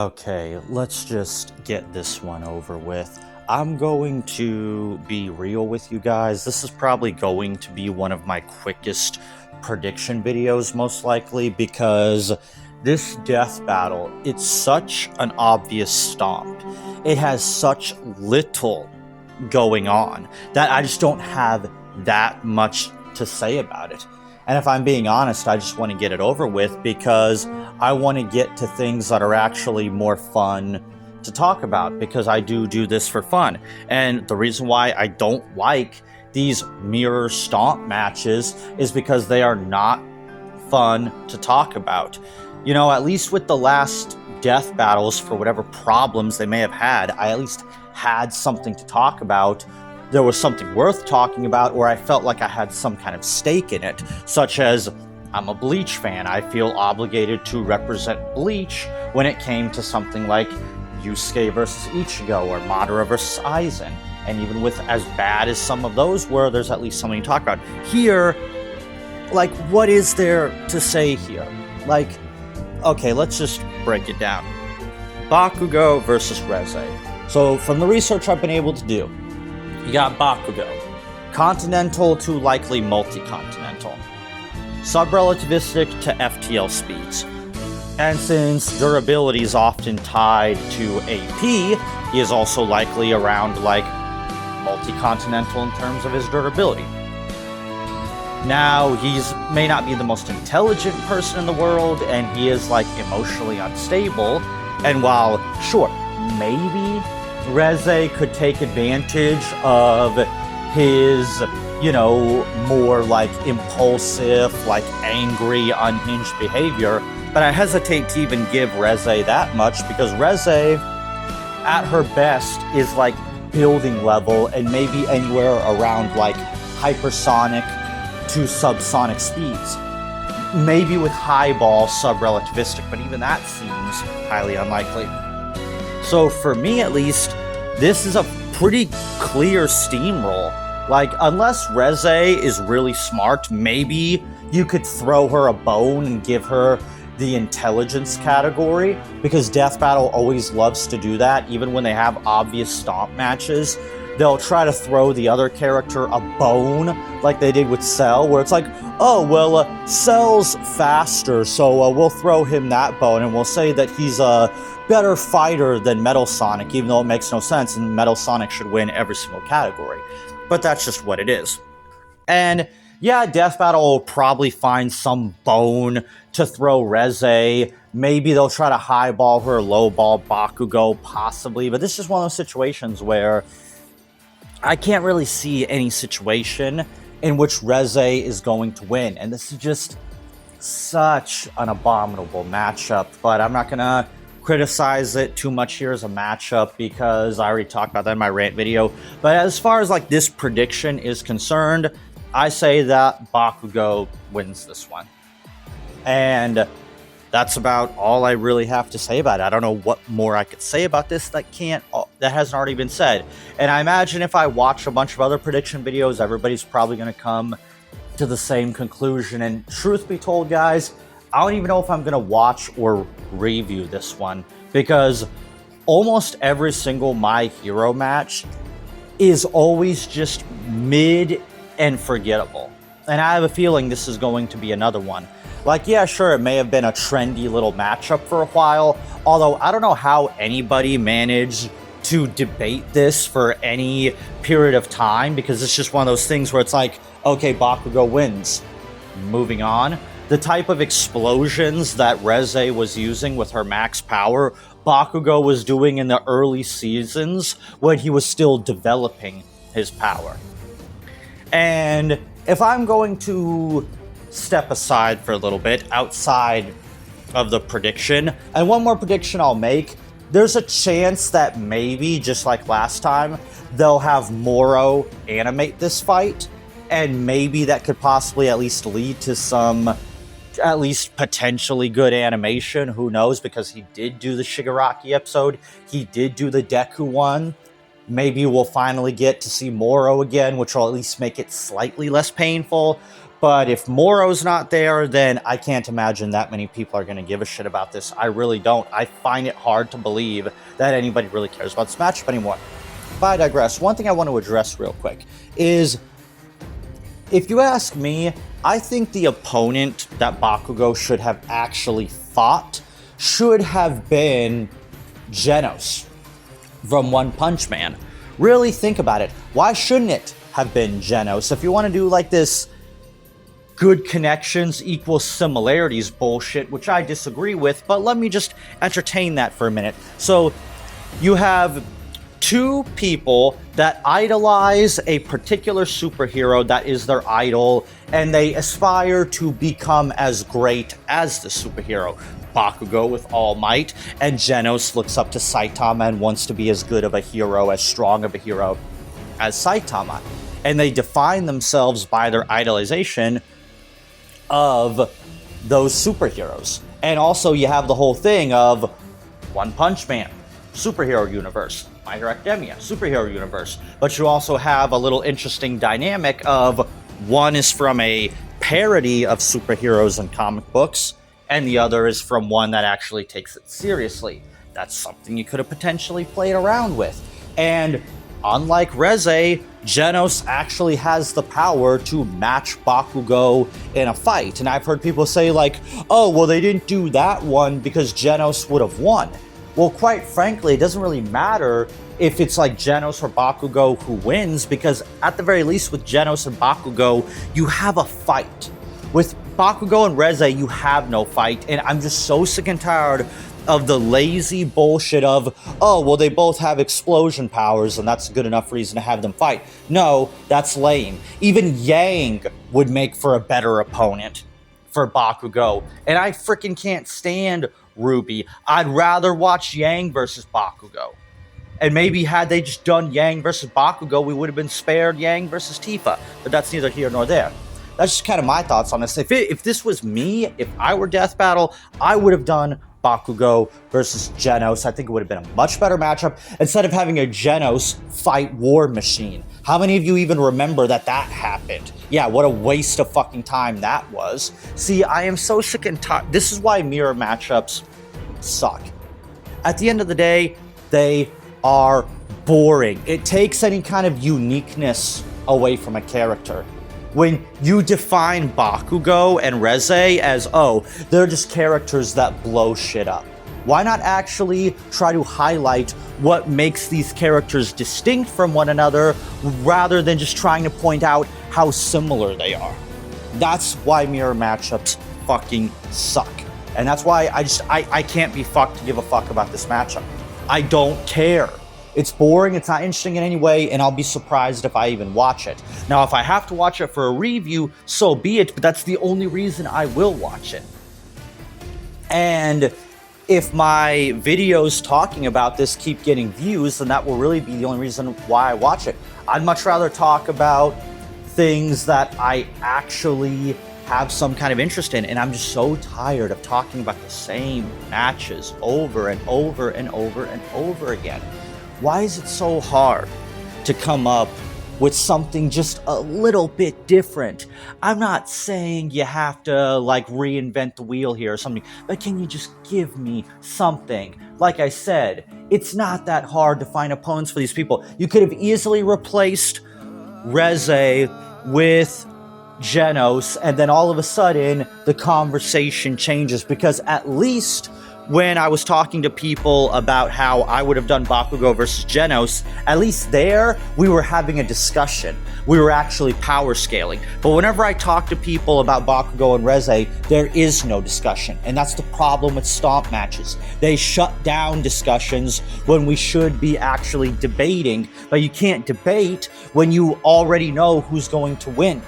Okay, let's just get this one over with. I'm going to be real with you guys. This is probably going to be one of my quickest prediction videos, most likely, because this death battle, it's such an obvious stomp. It has such little going on that I just don't have that much to say about it. And if I'm being honest, I just want to get it over with because I want to get to things that are actually more fun to talk about, because I do this for fun. And the reason why I don't like these mirror stomp matches is because they are not fun to talk about. You know, at least with the last death battles, for whatever problems they may have had, I at least had something to talk about. There was something worth talking about, or I felt like I had some kind of stake in it, such as I'm a Bleach fan. I feel obligated to represent Bleach when it came to something like Yusuke versus Ichigo or Madara versus Aizen. And even with as bad as some of those were, there's at least something to talk about. Here, like, what is there to say here? Like, okay, let's just break it down. Bakugo versus Reze. So from the research I've been able to do, you got Bakugo, continental to likely multi-continental, sub-relativistic to FTL speeds. And since durability is often tied to AP, he is also likely around like multi-continental in terms of his durability. Now, he's may not be the most intelligent person in the world, and he is like emotionally unstable. And while, sure, maybe Reze could take advantage of his, you know, more like impulsive, like angry, unhinged behavior, but I hesitate to even give Reze that much, because Reze, at her best, is like building level and maybe anywhere around like hypersonic to subsonic speeds. Maybe with highball sub-relativistic, but even that seems highly unlikely. So for me at least, this is a pretty clear steamroll. Like, unless Reze is really smart, maybe you could throw her a bone and give her the intelligence category, because Death Battle always loves to do that. Even when they have obvious stomp matches, they'll try to throw the other character a bone, like they did with Cell, where it's like, oh, well, Cell's faster, so we'll throw him that bone, and we'll say that he's a better fighter than Metal Sonic, even though it makes no sense, and Metal Sonic should win every single category. But that's just what it is. And yeah, Death Battle will probably find some bone to throw Reze. Maybe they'll try to highball her, lowball Bakugo, possibly. But this is one of those situations where I can't really see any situation in which Reze is going to win. And this is just such an abominable matchup. But I'm not going to criticize it too much here as a matchup, because I already talked about that in my rant video. But as far as like this prediction is concerned, I say that Bakugo wins this one. And that's about all I really have to say about it. I don't know what more I could say about this that hasn't already been said. And I imagine if I watch a bunch of other prediction videos, everybody's probably going to come to the same conclusion. And truth be told, guys, I don't even know if I'm going to watch or review this one, because almost every single My Hero match is always just mid and forgettable. And I have a feeling this is going to be another one. Like, yeah, sure, it may have been a trendy little matchup for a while, although I don't know how anybody managed to debate this for any period of time, because it's just one of those things where it's like, okay, Bakugo wins. Moving on. The type of explosions that Reze was using with her max power, Bakugo was doing in the early seasons when he was still developing his power. And if I'm going to step aside for a little bit outside of the prediction, and one more prediction I'll make, there's a chance that maybe, just like last time, they'll have Moro animate this fight, and maybe that could possibly at least lead to some at least potentially good animation. Who knows, because he did do the Shigaraki episode, he did do the Deku one. Maybe we'll finally get to see Moro again, which will at least make it slightly less painful. But if Moro's not there, then I can't imagine that many people are going to give a shit about this. I really don't. I find it hard to believe that anybody really cares about this matchup anymore. But I digress. One thing I want to address real quick is, if you ask me, I think the opponent that Bakugo should have actually fought should have been Genos from One Punch Man. Really think about it. Why shouldn't it have been Genos? If you want to do like this good connections equal similarities bullshit, which I disagree with, but let me just entertain that for a minute. So you have two people that idolize a particular superhero that is their idol, and they aspire to become as great as the superhero. Bakugo with All Might, and Genos looks up to Saitama and wants to be as good of a hero, as strong of a hero as Saitama. And they define themselves by their idolization of those superheroes. And also you have the whole thing of One Punch Man, superhero universe, My Hero Academia, superhero universe. But you also have a little interesting dynamic of one is from a parody of superheroes and comic books, and the other is from one that actually takes it seriously. That's something you could have potentially played around with. And unlike Reze, Genos actually has the power to match Bakugo in a fight. And I've heard people say like, oh, well, they didn't do that one because Genos would have won. Well, quite frankly, it doesn't really matter if it's like Genos or Bakugo who wins, because at the very least with Genos and Bakugo, you have a fight. With Bakugo and Reze, you have no fight. And I'm just so sick and tired of the lazy bullshit of, oh, well, they both have explosion powers and that's a good enough reason to have them fight. No, that's lame. Even Yang would make for a better opponent for Bakugo. And I freaking can't stand Ruby. I'd rather watch Yang versus Bakugo. And maybe had they just done Yang versus Bakugo, we would have been spared Yang versus Tifa. But that's neither here nor there. That's just kind of my thoughts on this. If this was me, if I were Death Battle, I would have done Bakugo versus Genos. I think it would have been a much better matchup instead of having a Genos fight War Machine. How many of you even remember that happened? Yeah, what a waste of fucking time that was. See, I am so sick and tired. This is why mirror matchups suck. At the end of the day, they are boring. It takes any kind of uniqueness away from a character. When you define Bakugo and Reze as, oh, they're just characters that blow shit up. Why not actually try to highlight what makes these characters distinct from one another rather than just trying to point out how similar they are? That's why mirror matchups fucking suck. And that's why I can't be fucked to give a fuck about this matchup. I don't care. It's boring, it's not interesting in any way, and I'll be surprised if I even watch it. Now, if I have to watch it for a review, so be it, but that's the only reason I will watch it. And if my videos talking about this keep getting views, then that will really be the only reason why I watch it. I'd much rather talk about things that I actually have some kind of interest in, and I'm just so tired of talking about the same matches over and over and over and over again. Why is it so hard to come up with something just a little bit different? I'm not saying you have to like reinvent the wheel here or something, but can you just give me something? Like I said, it's not that hard to find opponents for these people. You could have easily replaced Reze with Genos, and then all of a sudden the conversation changes, because at least when I was talking to people about how I would have done Bakugo versus Genos, at least there, we were having a discussion. We were actually power scaling. But whenever I talk to people about Bakugo and Reze, there is no discussion. And that's the problem with stomp matches. They shut down discussions when we should be actually debating, but you can't debate when you already know who's going to win.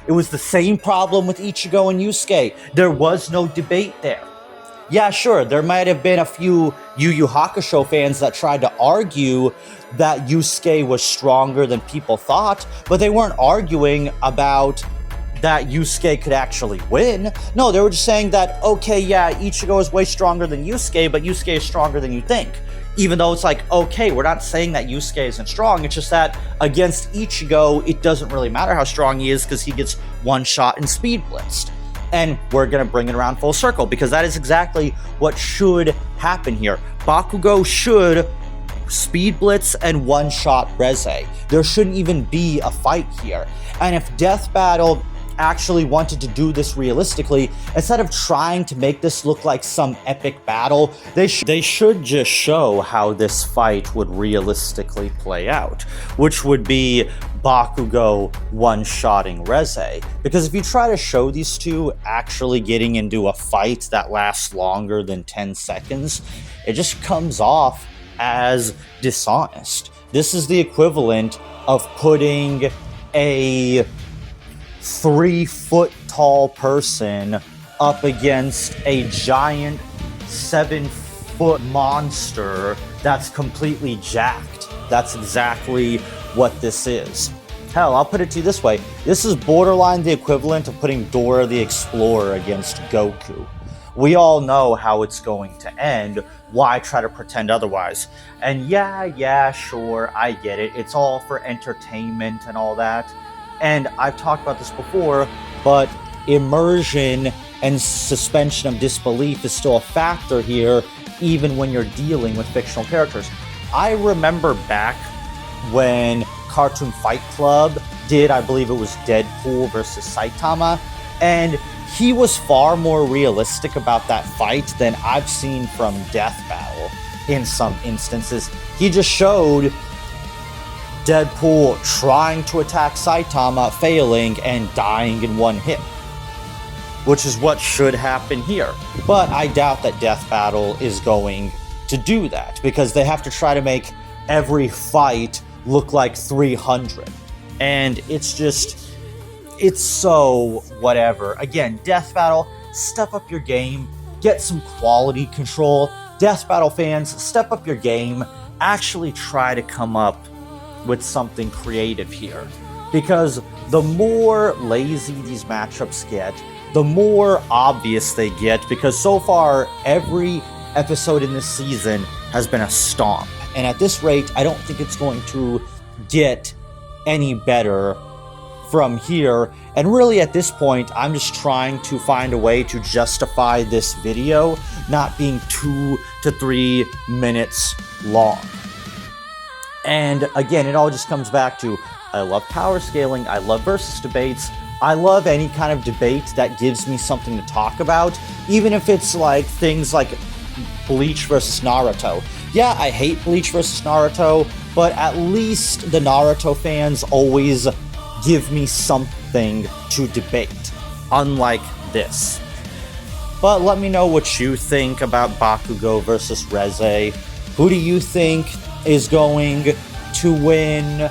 It was the same problem with Ichigo and Yusuke. There was no debate there. Yeah, sure, there might have been a few Yu Yu Hakusho fans that tried to argue that Yusuke was stronger than people thought, but they weren't arguing about that Yusuke could actually win. No, they were just saying that, okay, yeah, Ichigo is way stronger than Yusuke, but Yusuke is stronger than you think. Even though it's like, okay, we're not saying that Yusuke isn't strong, it's just that against Ichigo, it doesn't really matter how strong he is because he gets one shot and speed blitzed. And we're going to bring it around full circle because that is exactly what should happen here. Bakugo should speed blitz and one-shot Reze. There shouldn't even be a fight here. And if Death Battle actually wanted to do this realistically, instead of trying to make this look like some epic battle, they should just show how this fight would realistically play out, which would be Bakugo one-shotting Reze. Because if you try to show these two actually getting into a fight that lasts longer than 10 seconds, it just comes off as dishonest. This is the equivalent of putting a 3-foot tall person up against a giant 7-foot monster that's completely jacked. That's exactly what this is. Hell, I'll put it to you this way. This is borderline the equivalent of putting Dora the Explorer against Goku. We all know how it's going to end. Why try to pretend otherwise? And yeah, sure, I get it. It's all for entertainment and all that. And I've talked about this before, but immersion and suspension of disbelief is still a factor here, even when you're dealing with fictional characters. I remember back when Cartoon Fight Club did, I believe it was Deadpool versus Saitama, and he was far more realistic about that fight than I've seen from Death Battle in some instances. He just showed Deadpool trying to attack Saitama, failing, and dying in one hit, which is what should happen here. But I doubt that Death Battle is going to do that, because they have to try to make every fight look like 300. And it's just, it's so whatever. Again, Death Battle, step up your game, get some quality control. Death Battle fans, step up your game, actually try to come up with something creative here. Because the more lazy these matchups get, the more obvious they get, because so far every episode in this season has been a stomp. And at this rate, I don't think it's going to get any better from here. And really at this point, I'm just trying to find a way to justify this video not being 2 to 3 minutes long. And again, it all just comes back to, I love power scaling, I love versus debates, I love any kind of debate that gives me something to talk about, even if it's like things like Bleach versus Naruto. Yeah, I hate Bleach versus Naruto, but at least the Naruto fans always give me something to debate, unlike this. But let me know what you think about Bakugo versus Reze. Who do you think is going to win?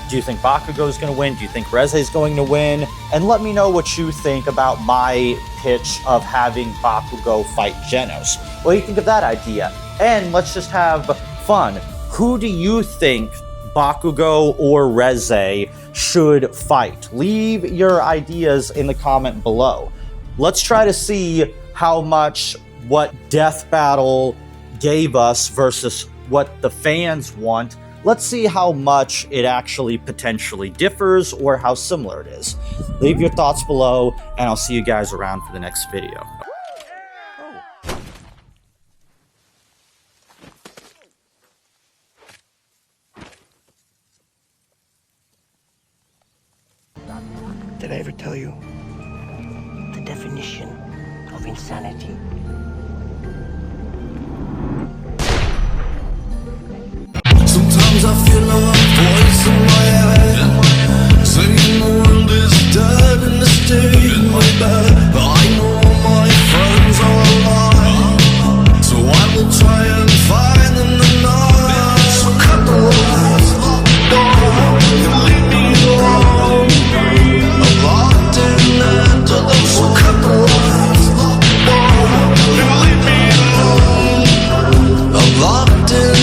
Do you think Bakugo is going to win? Do you think Reze is going to win? And let me know what you think about my pitch of having Bakugo fight Genos. What do you think of that idea? And let's just have fun. Who do you think, Bakugo or Reze, should fight? Leave your ideas in the comment below. Let's try to see how much what Death Battle gave us versus what the fans want. Let's see how much it actually potentially differs or how similar it is. Leave your thoughts below, and I'll see you guys around for the next video. Did I ever tell you the definition of insanity? Sometimes I feel a voice in my head saying the world is dead and it's taking me back. But I know my friends are alive, so I will try and find them tonight. So cut the lights, lock the door, and leave me alone. I'm locked in into them. So cut the lights, lock the door, and leave me alone. I'm locked in.